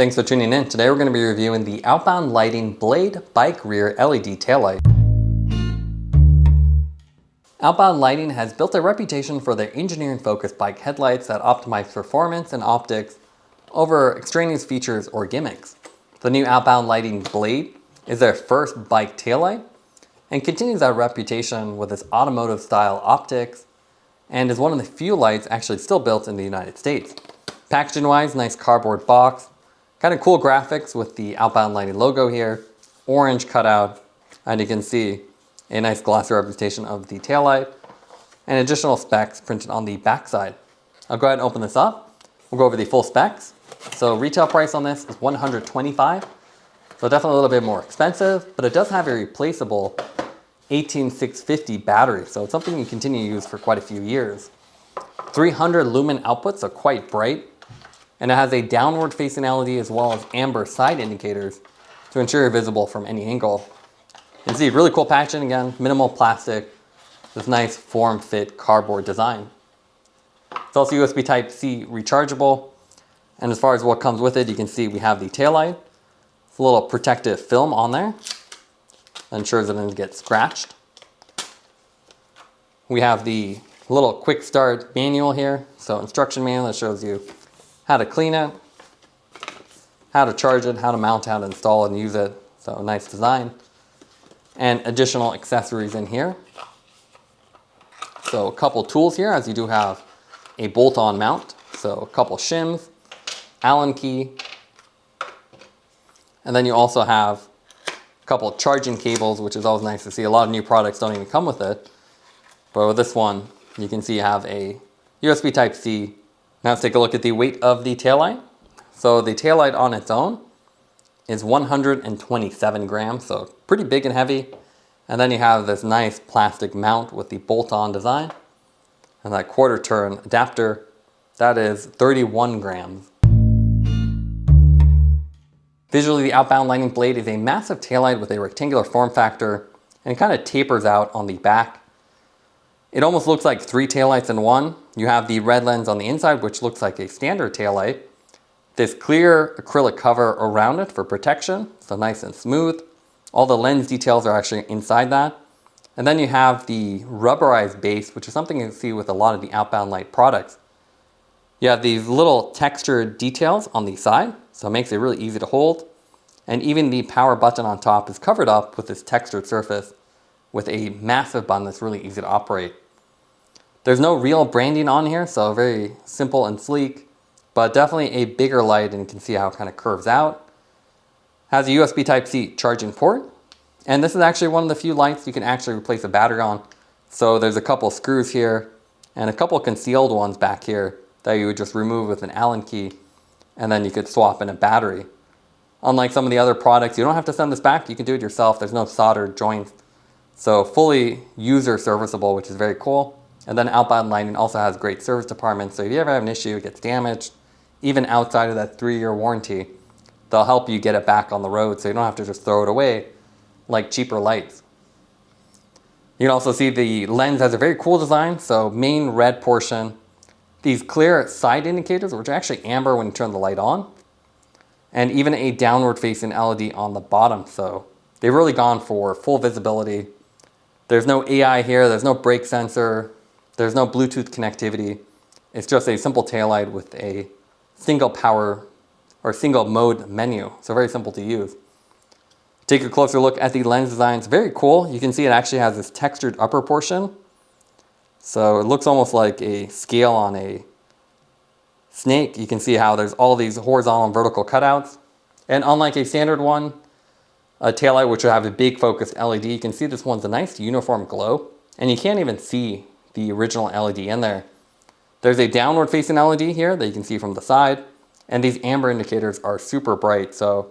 Thanks for tuning in. Today we're going to be reviewing the Outbound Lighting Blade Bike Rear LED Taillight. Outbound Lighting has built a reputation for their engineering-focused bike headlights that optimize performance and optics over extraneous features or gimmicks. The new Outbound Lighting Blade is their first bike taillight and continues that reputation with its automotive-style optics and is one of the few lights actually still built in the United States. Packaging-wise, nice cardboard box. Kind of cool graphics with the Outbound Lighting logo here, orange cutout, and you can see a nice glossy representation of the taillight and additional specs printed on the back side. I'll go ahead and open this up. We'll go over the full specs. So retail price on this is $125, so definitely a little bit more expensive, but it does have a replaceable 18650 battery, so it's something you continue to use for quite a few years. 300 lumen output, so quite bright. And it has a downward facing LED as well as amber side indicators to ensure you're visible from any angle. You can see really cool packaging again, minimal plastic, this nice form-fit cardboard design. It's also USB Type-C rechargeable. And as far as what comes with it, you can see we have the taillight. It's a little protective film on there. That ensures it doesn't get scratched. We have the little quick start manual here. So instruction manual that shows you how to clean it, how to charge it, how to mount, how to install and use it. So nice design. And additional accessories in here. So a couple tools here, as you do have a bolt-on mount. So a couple shims, Allen key. And then you also have a couple charging cables, which is always nice to see. A lot of new products don't even come with it. But with this one, you can see you have a USB Type-C. Now let's take a look at the weight of the taillight. So the taillight on its own is 127 grams, so pretty big and heavy. And then you have this nice plastic mount with the bolt-on design. And that quarter turn adapter, that is 31 grams. Visually, the Outbound Lighting Blade is a massive taillight with a rectangular form factor and it kind of tapers out on the back. It almost looks like three taillights in one. You have the red lens on the inside, which looks like a standard taillight. This clear acrylic cover around it for protection, so nice and smooth. All the lens details are actually inside that. And then you have the rubberized base, which is something you see with a lot of the Outbound Light products. You have these little textured details on the side, so it makes it really easy to hold. And even the power button on top is covered up with this textured surface with a massive button that's really easy to operate. There's no real branding on here, so very simple and sleek, but definitely a bigger light, and you can see how it kind of curves out. Has a USB Type-C charging port, and this is actually one of the few lights you can actually replace a battery on. So there's a couple screws here, and a couple concealed ones back here that you would just remove with an Allen key, and then you could swap in a battery. Unlike some of the other products, you don't have to send this back, you can do it yourself. There's no soldered joints. So fully user serviceable, which is very cool. And then Outbound Lighting also has great service departments. So if you ever have an issue, it gets damaged, even outside of that 3-year warranty, they'll help you get it back on the road so you don't have to just throw it away like cheaper lights. You can also see the lens has a very cool design. So main red portion, these clear side indicators, which are actually amber when you turn the light on, and even a downward facing LED on the bottom. So they've really gone for full visibility. There's no AI here, there's no brake sensor, there's no Bluetooth connectivity. It's just a simple taillight with a single power or single mode menu. So very simple to use. Take a closer look at the lens design. It's very cool. You can see it actually has this textured upper portion. So it looks almost like a scale on a snake. You can see how there's all these horizontal and vertical cutouts. And unlike a standard one, a taillight which will have a big focused LED, you can see this one's a nice uniform glow, and you can't even see the original LED in there. There's a downward facing LED here that you can see from the side, and these amber indicators are super bright, so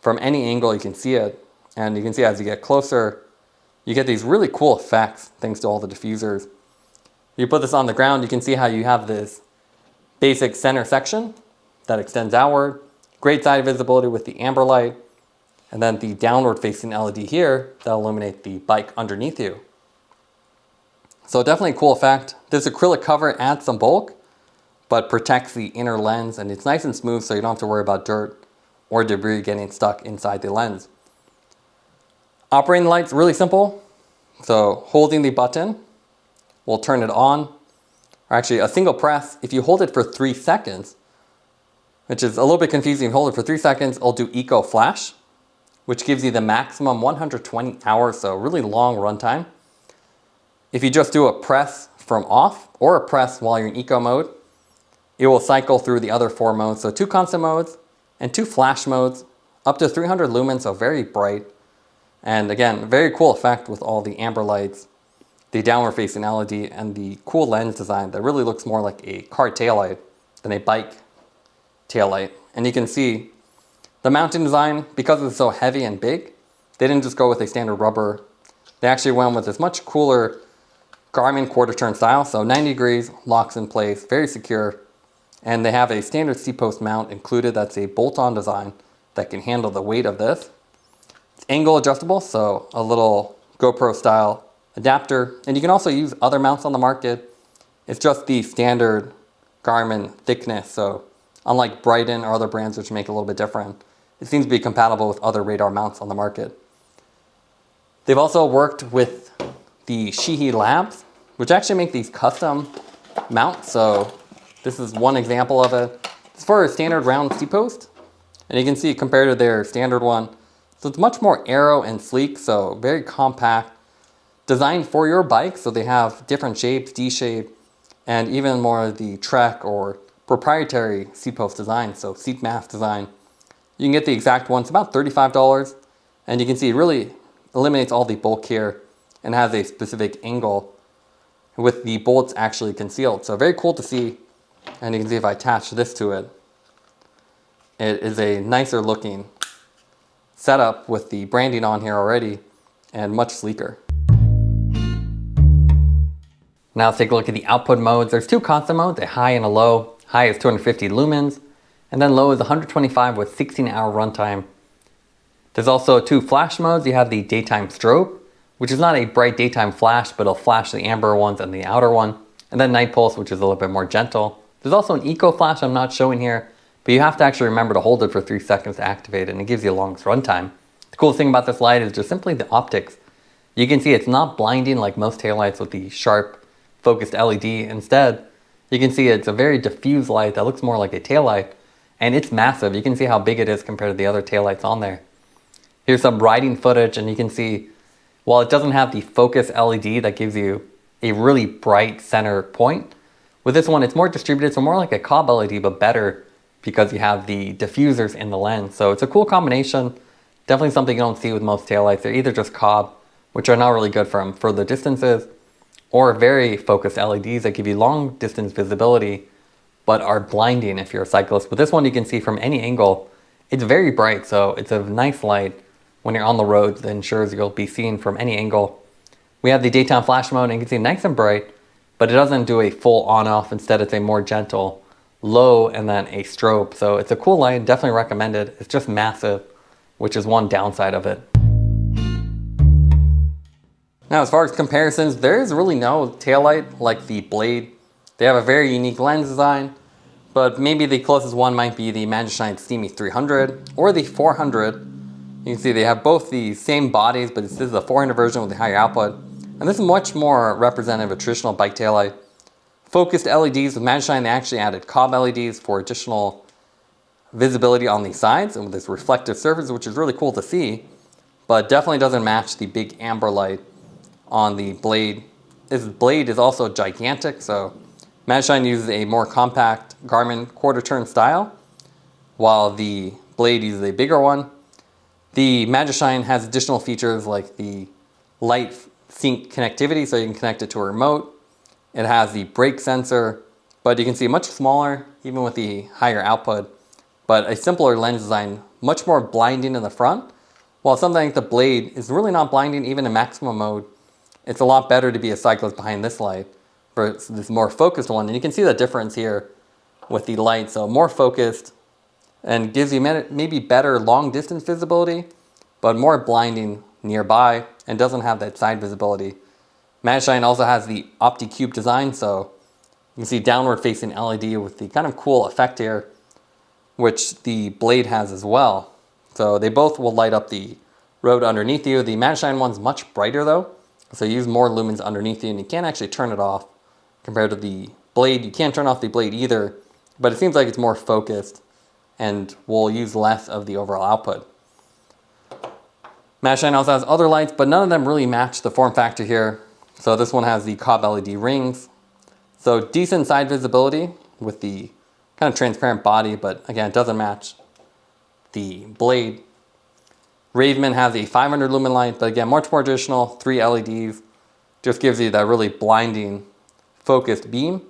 from any angle you can see it, and you can see as you get closer, you get these really cool effects thanks to all the diffusers. You put this on the ground, you can see how you have this basic center section that extends outward, great side visibility with the amber light, and then the downward facing LED here that'll illuminate the bike underneath you. So definitely a cool effect. This acrylic cover adds some bulk, but protects the inner lens, and it's nice and smooth so you don't have to worry about dirt or debris getting stuck inside the lens. Operating the light's really simple. So holding the button will turn it on, or actually a single press. If you hold it for 3 seconds, which is a little bit confusing, hold it for 3 seconds, it'll do eco flash, which gives you the maximum 120 hours, so really long runtime. If you just do a press from off or a press while you're in eco mode, it will cycle through the other 4 modes. So 2 constant modes and 2 flash modes, up to 300 lumens, so very bright. And again, very cool effect with all the amber lights, the downward facing LED, and the cool lens design that really looks more like a car taillight than a bike taillight. And you can see the mounting design, because it's so heavy and big, they didn't just go with a standard rubber. They actually went with this much cooler Garmin quarter turn style, so 90 degrees, locks in place, very secure. And they have a standard C-post mount included that's a bolt-on design that can handle the weight of this. It's angle adjustable, so a little GoPro style adapter. And you can also use other mounts on the market. It's just the standard Garmin thickness, so unlike Brighton or other brands which make it a little bit different, it seems to be compatible with other radar mounts on the market. They've also worked with the Sheehy Labs, which actually make these custom mounts. So this is one example of it. It's for a standard round C-post, and you can see compared to their standard one, so it's much more aero and sleek, so very compact, designed for your bike. So they have different shapes, D-shape, and even more the Trek or proprietary C-post design, so seat mask design. You can get the exact one, it's about $35, and you can see it really eliminates all the bulk here and has a specific angle with the bolts actually concealed. So very cool to see. And you can see if I attach this to it, it is a nicer looking setup with the branding on here already and much sleeker. Now let's take a look at the output modes. There's 2 constant modes, a high and a low. High is 250 lumens, and then low is 125 with 16-hour runtime. There's also 2 flash modes. You have the daytime strobe, which is not a bright daytime flash, but it'll flash the amber ones and the outer one. And then night pulse, which is a little bit more gentle. There's also an eco flash I'm not showing here, but you have to actually remember to hold it for 3 seconds to activate it, and it gives you a longest runtime. The coolest thing about this light is just simply the optics. You can see it's not blinding like most taillights with the sharp focused LED. Instead, you can see it's a very diffuse light that looks more like a taillight, and it's massive. You can see how big it is compared to the other taillights on there. Here's some riding footage, and you can see while it doesn't have the focus LED that gives you a really bright center point, with this one it's more distributed, so more like a cob LED, but better because you have the diffusers in the lens. So it's a cool combination. Definitely something you don't see with most taillights. They're either just cob, which are not really good from further distances, or very focused LEDs that give you long distance visibility, but are blinding if you're a cyclist. With this one, you can see from any angle. It's very bright, so it's a nice light when you're on the road that ensures you'll be seen from any angle. We have the daytime flash mode, and you can see nice and bright, but it doesn't do a full on-off. Instead, it's a more gentle low and then a strobe. So it's a cool light, definitely recommended. It's just massive, which is one downside of it. Now, as far as comparisons, there is really no taillight like the Blade. They have a very unique lens design, but maybe the closest one might be the Magicshine Steamy 300 or the 400. You can see they have both the same bodies, but this is the 400 version with the higher output. And this is much more representative of a traditional bike taillight. Focused LEDs with Magicshine, they actually added cob LEDs for additional visibility on the sides and with this reflective surface, which is really cool to see, but definitely doesn't match the big amber light on the Blade. This Blade is also gigantic, so Magicshine uses a more compact Garmin quarter turn style, while the Blade uses a bigger one. The Magicshine has additional features like the light sync connectivity, so you can connect it to a remote. It has the brake sensor, but you can see much smaller, even with the higher output, but a simpler lens design, much more blinding in the front, while something like the Blade is really not blinding even in maximum mode. It's a lot better to be a cyclist behind this light versus this more focused one. And you can see the difference here with the light. So more focused and gives you maybe better long distance visibility, but more blinding nearby and doesn't have that side visibility. Magicshine also has the OptiCube design, so you can see downward facing LED with the kind of cool effect here. which the Blade has as well. So they both will light up the road underneath you. The Magicshine one's much brighter though, so you use more lumens underneath you and you can't actually turn it off compared to the Blade. You can't turn off the Blade either, but it seems like it's more focused and will use less of the overall output. Magicshine also has other lights, but none of them really match the form factor here. So this one has the cob LED rings. So decent side visibility with the kind of transparent body, but again, it doesn't match the Blade. Ravemen has a 500 lumen light, but again, much more traditional, 3 LEDs. Just gives you that really blinding focused beam.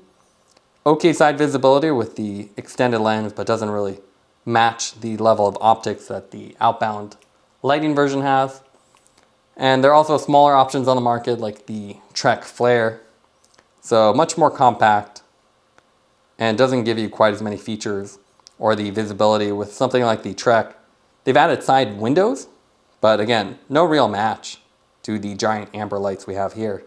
Okay side visibility with the extended lens, but doesn't really match the level of optics that the Outbound Lighting version has. And there are also smaller options on the market like the Trek Flare. So much more compact and doesn't give you quite as many features or the visibility with something like the Trek. They've added side windows, but again, no real match to the giant amber lights we have here.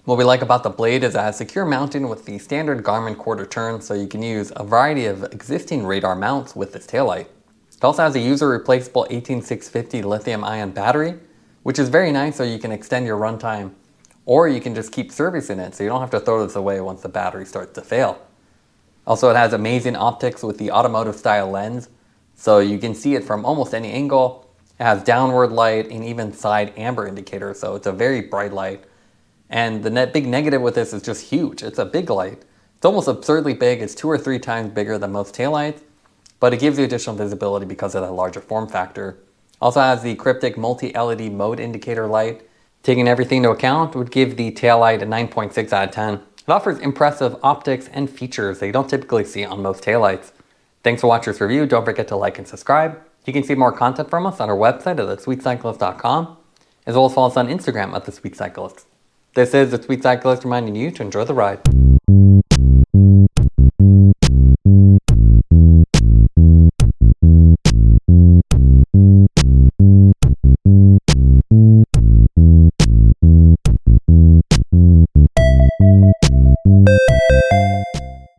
What we like about the Blade is it has secure mounting with the standard Garmin quarter turn, so you can use a variety of existing radar mounts with this taillight. It also has a user replaceable 18650 lithium ion battery, which is very nice, so you can extend your runtime, or you can just keep servicing it so you don't have to throw this away once the battery starts to fail. Also, it has amazing optics with the Automotive style lens, so you can see it from almost any angle. It has downward light and even side amber indicator, so it's a very bright light. And the big negative with this is just huge. It's a big light. It's almost absurdly big. It's 2 or 3 times bigger than most taillights, but it gives you additional visibility because of that larger form factor. Also has the cryptic multi-LED mode indicator light. Taking everything into account would give the taillight a 9.6 out of 10. It offers impressive optics and features that you don't typically see on most taillights. Thanks for watching this review. Don't forget to like and subscribe. You can see more content from us on our website at thesweetcyclist.com, as well as follow us on Instagram at thesweetcyclist. This is The Sweet Cyclist reminding you to enjoy the ride.